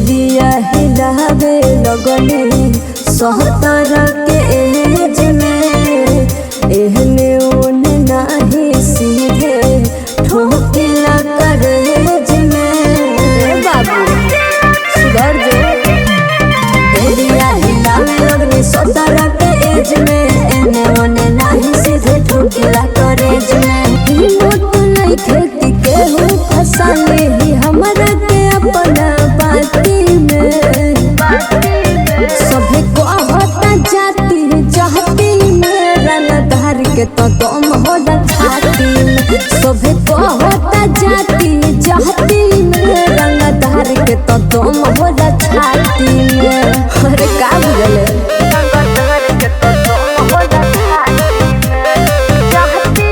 दिया हिलावे लगनी सहतर के एज में एहने ओने नाही सीधे ठोकिला करेज में बाबू सुधर जो दिया हिलावे लगनी सहतर के एज में एहने ओने नाही सीधे ठोकिला करेज में हिम्मत नहीं खेती के हो फसाले ही हमरा के अपना बाती में सभी को होता जाती चाहती में रंगधार के तो दम होला छाती में सभी को होता जाती चाहती में रंगधार के तो दम होला छाती में अरे का बुझले रंगधार के तो दम होला छाती में चाहती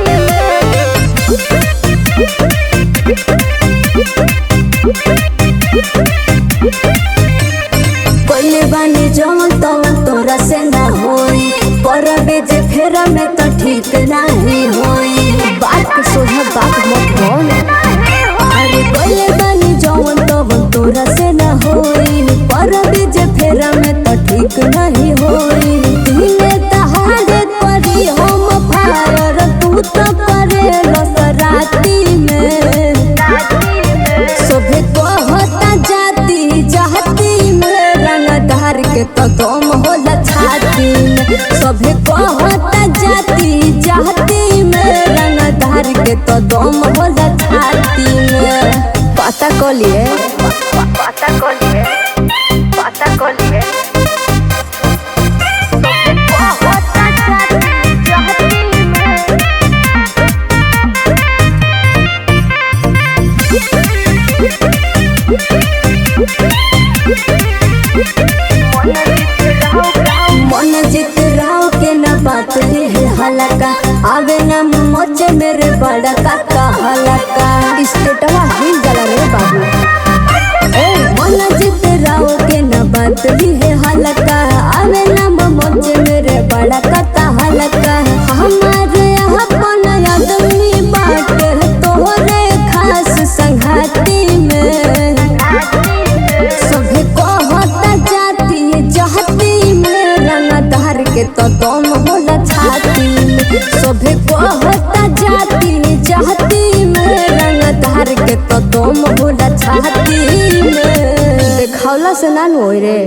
कोई बानी जमन तमन तोरा से ना होई पर बेजे फेरा में तो ठीक नहीं होई बात के सोझा बात मत बोल अरे कोई बानी जमन तमन तोरा से ना होई पर बेजे फेरा में तो ठीक नहीं होई दिने तहारे परी हम फायर तू तो करे लसराती में सभी को होता जाती चाहती में रंगधार के तो दम होला छाती में सभी को होता जाती चाहती में रंगधार के तो दम होला छाती में पता कलिए पता कलिए पता कलिए मन जीत राव के न बात है हलका आवे न मोचे मेरे बड़ा काका हलका स्टेटवा हिल जला रे बाबू मन जीत राव के न बात है हलका आवे न मोचे मेरे बड़ा काका हलका हमारे अपन आदमी बाटे तोहरे खास संघाती में सभी को होता जाती चाहती में रंगधार के तो दम होला छाती में सभी को होता जाती चाहती में रंगधार के तो दम होला छाती में देखौला से ना होई रे।